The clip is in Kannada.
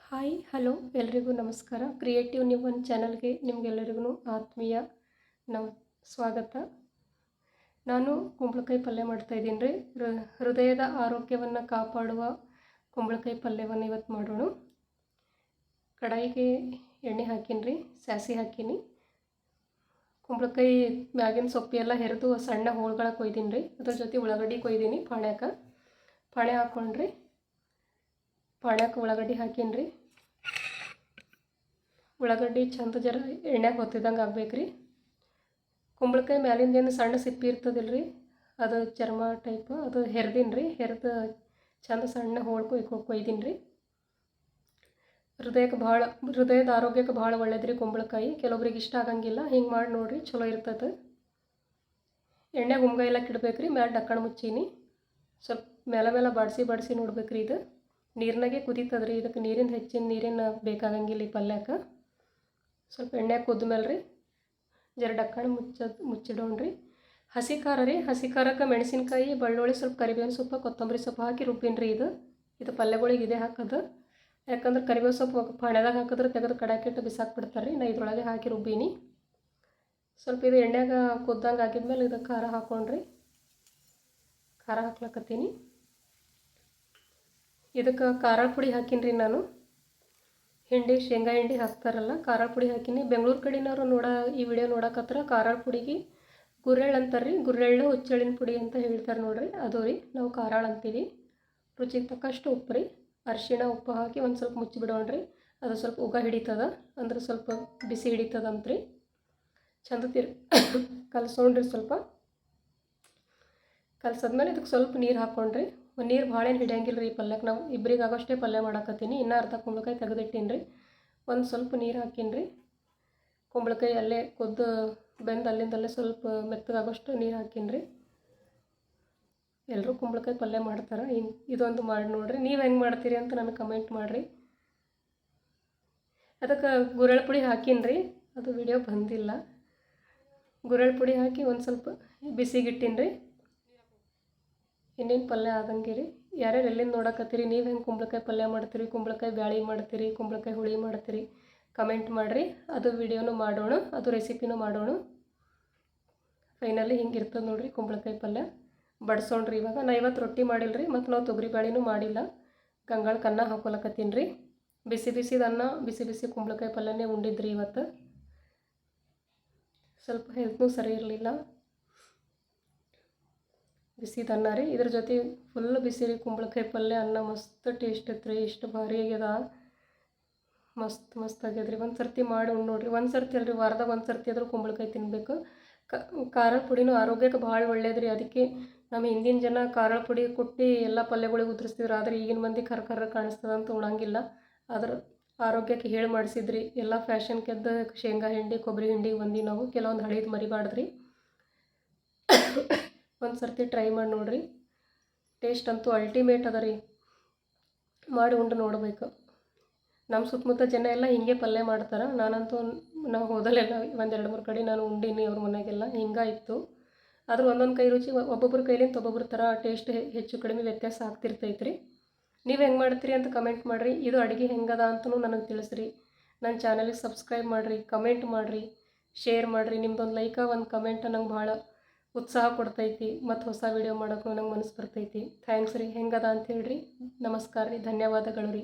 ಹಾಯ್ ಹಲೋ ಎಲ್ರಿಗೂ ನಮಸ್ಕಾರ. ಕ್ರಿಯೇಟಿವ್ ನ್ಯೂ ಒನ್ ಚಾನಲ್ಗೆ ನಿಮಗೆಲ್ಲರಿಗೂ ಆತ್ಮೀಯ ಸ್ವಾಗತ. ನಾನು ಕುಂಬಳಕಾಯಿ ಪಲ್ಯ ಮಾಡ್ತಾಯಿದ್ದೀನಿ ರೀ. ಹೃದಯದ ಆರೋಗ್ಯವನ್ನು ಕಾಪಾಡುವ ಕುಂಬಳಕಾಯಿ ಪಲ್ಯವನ್ನು ಇವತ್ತು ಮಾಡೋಣ. ಕಡಾಯಿಗೆ ಎಣ್ಣೆ ಹಾಕೀನಿ ರೀ, ಸಾಸಿವೆ ಹಾಕೀನಿ. ಕುಂಬಳಕಾಯಿ ಮ್ಯಾಗಿನ ಸೊಪ್ಪೆಲ್ಲ ಹೆರಿದು ಸಣ್ಣ ಹೋಳುಗಳ ಕೊಯ್ದೀನಿ ರೀ. ಅದ್ರ ಜೊತೆ ಉಳ್ಳಾಗಡ್ಡಿ ಕೊಯ್ದೀನಿ. ಪಾಣೆ ಹಾಕ್ಕೊಂಡ್ರಿ. ಪಾಣ್ಯಾಕ ಉಳ್ಳಾಗಡ್ಡಿ ಹಾಕೀನಿ ರೀ. ಉಳ್ಳಾಗಡ್ಡಿ ಚಂದ ಜರ ಎಣ್ಣೆಗೆ ಹೊತ್ತಿದಂಗೆ ಆಗ್ಬೇಕು ರೀ. ಕುಂಬಳಕಾಯಿ ಮ್ಯಾಲಿಂದ ಏನು ಸಣ್ಣ ಸಿಪ್ಪಿ ಇರ್ತದಿಲ್ಲ ರೀ, ಅದು ಚರ್ಮ ಟೈಪ್ ಅದು ಹೆರ್ದೀನಿ ರೀ. ಹೆರ್ದು ಚಂದ ಸಣ್ಣ ಹೋಳು ಕೊಯ್ದೀನಿ ರೀ. ಹೃದಯದ ಆರೋಗ್ಯಕ್ಕೆ ಭಾಳ ಒಳ್ಳೇದು ರೀ ಕುಂಬಳಕಾಯಿ. ಕೆಲವೊಬ್ರಿಗೆ ಇಷ್ಟ ಆಗಂಗಿಲ್ಲ, ಹಿಂಗೆ ಮಾಡಿ ನೋಡಿರಿ, ಚಲೋ ಇರ್ತದೆ. ಎಣ್ಣೆ ಹುಮ್ಗಾಯಿಲಕ್ಕೆ ಇಡ್ಬೇಕು ರೀ. ಮ್ಯಾಲೆ ಡಕ್ಕಣ ಮುಚ್ಚೀನಿ. ಸ್ವಲ್ಪ ಮೇಲೆ ಬಾಡಿಸಿ ನೋಡ್ಬೇಕು ರೀ. ಇದು ನೀರಿನಾಗೆ ಕುದೀತದೆ ರೀ. ಇದಕ್ಕೆ ಹೆಚ್ಚಿನ ನೀರಿನ ಬೇಕಾಗಂಗಿಲ್ಲ ಈ ಪಲ್ಯಕ್ಕೆ. ಸ್ವಲ್ಪ ಎಣ್ಣೆ ಕುದ್ದ ಮೇಲೆ ರೀ ಜರ ಡಕ್ಕಣ ಮುಚ್ಚಿಡೋಣ್ರಿ. ಹಸಿ ಖಾರ ರೀ. ಹಸಿ ಖಾರಕ್ಕೆ ಮೆಣಸಿನ್ಕಾಯಿ, ಬೆಳ್ಳುಳ್ಳಿ, ಸ್ವಲ್ಪ ಕರಿಬೇವಿನ ಸೊಪ್ಪು, ಕೊತ್ತಂಬರಿ ಸೊಪ್ಪು ಹಾಕಿ ರುಬ್ಬಿನಿ ರೀ. ಇದು ಪಲ್ಯಗಳಿಗೆ ಇದೇ ಹಾಕೋದು. ಯಾಕಂದ್ರೆ ಕರಿಬೇವು ಸೊಪ್ಪು ಪಾಣ್ಯದಾಗ ಹಾಕಿದ್ರೆ ತೆಗೆದು ಕಡಾಕಿಟ್ಟು ಬಿಸಾಕ್ಬಿಡ್ತಾರೆ ರೀ. ನಾ ಇದ್ರೊಳಗೆ ಹಾಕಿ ರುಬ್ಬೀನಿ. ಸ್ವಲ್ಪ ಇದು ಎಣ್ಣೆಗ ಕುದ್ದಂಗೆ ಆಗಿದ್ಮೇಲೆ ಇದು ಖಾರ ಹಾಕ್ಕೊಂಡ್ರಿ. ಖಾರ ಹಾಕ್ಲಕತ್ತೀನಿ. ಇದಕ್ಕೆ ಖಾರ ಪುಡಿ ಹಾಕೀನಿ ರೀ ನಾನು. ಶೇಂಗಾ ಹಿಂಡಿ ಹಾಕ್ತಾರಲ್ಲ, ಖಾರ ಪುಡಿ ಹಾಕೀನಿ. ಬೆಂಗಳೂರು ಕಡೆನವರು ಈ ವಿಡಿಯೋ ನೋಡಕತ್ರ ಖಾರ ಪುಡಿಗೆ ಗುರೆಳ್ಳು ಅಂತಾರೆ ರೀ. ಗುರೆಳ್ಳು ಹುಚ್ಚೆಳ್ಳಿನ ಪುಡಿ ಅಂತ ಹೇಳ್ತಾರೆ ನೋಡ್ರಿ, ಅದು ರೀ. ನಾವು ಖಾರಾಳು ಅಂತೀವಿ. ರುಚಿಗೆ ತಕ್ಕಷ್ಟು ಉಪ್ಪು ರೀ. ಅರಿಶಿಣ ಉಪ್ಪು ಹಾಕಿ ಒಂದು ಸ್ವಲ್ಪ ಮುಚ್ಚಿಬಿಡೋಣ್ರಿ. ಅದು ಸ್ವಲ್ಪ ಉಗ ಹಿಡಿತದ, ಅಂದ್ರೆ ಸ್ವಲ್ಪ ಬಿಸಿ ಹಿಡಿತದಂತ್ರಿ. ಚಂದ ಕಲಸೋಣ್ರಿ. ಸ್ವಲ್ಪ ಕಲಸಾದ್ಮೇಲೆ ಇದಕ್ಕೆ ಸ್ವಲ್ಪ ನೀರು ಹಾಕ್ಕೊಂಡ್ರಿ. ನೀರು ಭಾಳ ಏನು ಹಿಡಿಯಂಗಿಲ್ಲ ರೀ ಈ ಪಲ್ಯಕ್ಕೆ. ನಾವು ಇಬ್ಬರಿಗೆ ಆಗೋಷ್ಟೇ ಪಲ್ಯ ಮಾಡಾಕತ್ತೀನಿ. ಇನ್ನೂ ಅರ್ಧ ಕುಂಬಳಕಾಯಿ ತೆಗೆದಿಟ್ಟೀನಿ ರೀ. ಒಂದು ಸ್ವಲ್ಪ ನೀರು ಹಾಕೀನಿ ರೀ. ಕುಂಬಳಕಾಯಿ ಅಲ್ಲೇ ಬೆಂದು ಅಲ್ಲಿಂದಲ್ಲೇ ಸ್ವಲ್ಪ ಮೆತ್ತಗಾಗೋಷ್ಟು ನೀರು ಹಾಕೀನಿ ರೀ. ಎಲ್ಲರೂ ಕುಂಬಳಕಾಯಿ ಪಲ್ಯ ಮಾಡ್ತಾರೆ. ಇದೊಂದು ಮಾಡಿ ನೋಡಿರಿ. ನೀವು ಹೆಂಗೆ ಮಾಡ್ತೀರಿ ಅಂತ ನನಗೆ ಕಮೆಂಟ್ ಮಾಡಿರಿ. ಅದಕ್ಕೆ ಗುರೆಳ್ಳು ಪುಡಿ ಹಾಕೀನಿ ರೀ. ಅದು ವಿಡಿಯೋ ಬಂದಿಲ್ಲ. ಗುರೆಳ್ಳು ಪುಡಿ ಹಾಕಿ ಒಂದು ಸ್ವಲ್ಪ ಬಿಸಿಗಿಟ್ಟೀನಿ ರೀ. ಇನ್ನೇನು ಪಲ್ಯ ಆದಂಗೆ ರೀ. ಯಾರ್ಯಾರು ಎಲ್ಲಿಂದ ನೋಡಕತ್ತೀರಿ, ನೀವು ಹೆಂಗೆ ಕುಂಬಳಕಾಯಿ ಪಲ್ಯ ಮಾಡ್ತೀರಿ, ಕುಂಬಳಕಾಯಿ ಬ್ಯಾಳಿ ಮಾಡ್ತೀರಿ, ಕುಂಬಳಕಾಯಿ ಹುಳಿ ಮಾಡ್ತೀರಿ, ಕಮೆಂಟ್ ಮಾಡಿರಿ. ಅದು ವಿಡಿಯೋನು ಮಾಡೋಣ, ಅದು ರೆಸಿಪಿನೂ ಮಾಡೋಣ. ಫೈನಲಿ ಹಿಂಗೆ ಇರ್ತದೆ ನೋಡಿರಿ ಕುಂಬಳಕಾಯಿ ಪಲ್ಯ. ಬಡಿಸೋಣ್ರಿ. ಇವಾಗ ನಾ ಇವತ್ತು ರೊಟ್ಟಿ ಮಾಡಿಲ್ಲ ರೀ, ಮತ್ತು ನಾವು ತೊಗರಿ ಬ್ಯಾಳಿನೂ ಮಾಡಿಲ್ಲ. ಗಂಗಾಳಕ್ಕೆ ಅನ್ನ ಹಾಕೊಳಕತ್ತೀನಿ ರೀ. ಬಿಸಿದ ಅನ್ನ, ಬಿಸಿ ಕುಂಬಳಕಾಯಿ ಪಲ್ಯನೇ ಉಂಡಿದ್ರಿ ಇವತ್ತು. ಸ್ವಲ್ಪ ಹೆಲ್ತ್ನೂ ಸರಿ ಇರಲಿಲ್ಲ. ಬಿಸಿದ ಅನ್ನ ರೀ. ಇದ್ರ ಜೊತೆ ಫುಲ್ ಬಿಸಿ ರೀ ಕುಂಬಳಕಾಯಿ ಪಲ್ಯ. ಅನ್ನ ಮಸ್ತ್ ಟೇಸ್ಟ್ ಐತ್ರಿ. ಇಷ್ಟು ಭಾರಿ ಆಗ್ಯದ, ಮಸ್ತ್ ಆಗ್ಯದ್ರಿ. ಒಂದು ಸರ್ತಿ ಮಾಡಿ ನೋಡಿರಿ. ಒಂದು ಸರ್ತಿ ಅಲ್ರಿ, ವಾರದಾಗ ಒಂದು ಸರ್ತಿ ಆದರೂ ಕುಂಬಳಕಾಯಿ ತಿನ್ನಬೇಕು. ಖಾರದ ಪುಡಿನೂ ಆರೋಗ್ಯಕ್ಕೆ ಭಾಳ ಒಳ್ಳೇದ್ರಿ. ಅದಕ್ಕೆ ನಮ್ಮ ಹಿಂದಿನ ಜನ ಖಾರದ ಪುಡಿ ಕೊಟ್ಟು ಎಲ್ಲ ಪಲ್ಯಗಳಿಗೆ ಉದುರಿಸ್ತಿದ್ರು. ಆದರೆ ಈಗಿನ ಮಂದಿ ಕರ್ರ ಕಾಣಿಸ್ತದಂತ ಉಣಂಗಿಲ್ಲ. ಆದ್ರೆ ಆರೋಗ್ಯಕ್ಕೆ ಹೇಳಿ ಮಾಡಿಸಿದ್ರಿ. ಎಲ್ಲ ಫ್ಯಾಷನ್ ಕೆದ್ದ ಶೇಂಗಾ ಹಿಂಡಿ, ಕೊಬ್ಬರಿ ಹಿಂಡಿಗೆ ಬಂದು ನಾವು ಕೆಲವೊಂದು ಹಳೇದು ಮರಿಬಾರ್ದ್ರಿ. ಒಂದು ಸರ್ತಿ ಟ್ರೈ ಮಾಡಿ ನೋಡಿರಿ. ಟೇಸ್ಟ್ ಅಂತೂ ಅಲ್ಟಿಮೇಟ್ ಅದ ರೀ. ಮಾಡಿ ಉಂಡು ನೋಡಬೇಕು. ನಮ್ಮ ಸುತ್ತಮುತ್ತ ಜನ ಎಲ್ಲ ಹಿಂಗೆ ಪಲ್ಯ ಮಾಡ್ತಾರೆ. ನಾವು ಹೋದಲ್ಲೆಲ್ಲ ಒಂದು 2-3 ಕಡೆ ನಾನು ಉಂಡೀನಿ. ಅವ್ರ ಮನೆಗೆಲ್ಲ ಹಿಂಗಾಯಿತು. ಆದ್ರೆ ಒಂದೊಂದು ಕೈ ರುಚಿ ಒಬ್ಬೊಬ್ಬರ ಕೈಲಿಂದ ಒಬ್ಬೊಬ್ಬರ ಥರ ಟೇಸ್ಟ್ ಹೆಚ್ಚು ಕಡಿಮೆ ವ್ಯತ್ಯಾಸ ಆಗ್ತಿರ್ತೈತ್ರಿ. ನೀವು ಹೆಂಗೆ ಮಾಡ್ತೀರಿ ಅಂತ ಕಮೆಂಟ್ ಮಾಡಿರಿ. ಇದು ಅಡುಗೆ ಹೆಂಗದ ಅಂತಲೂ ನನಗೆ ತಿಳಿಸ್ರಿ. ನನ್ನ ಚಾನಲಿಗೆ ಸಬ್ಸ್ಕ್ರೈಬ್ ಮಾಡಿರಿ, ಕಮೆಂಟ್ ಮಾಡಿರಿ, ಶೇರ್ ಮಾಡಿರಿ. ನಿಮ್ದೊಂದು ಒಂದು ಕಮೆಂಟ್ ನಂಗೆ ಭಾಳ ಉತ್ಸಾಹ ಕೊಡ್ತೈತಿ. ಮತ್ತು ಹೊಸ ವೀಡಿಯೋ ಮಾಡೋಕ್ಕೂ ನಂಗೆ ಮನಸ್ಸು ಬರ್ತೈತಿ. ಥ್ಯಾಂಕ್ಸ್ ರೀ. ಹೆಂಗದ ಅಂತ ಹೇಳ್ರಿ. ನಮಸ್ಕಾರ ರೀ. ಧನ್ಯವಾದಗಳು ರೀ.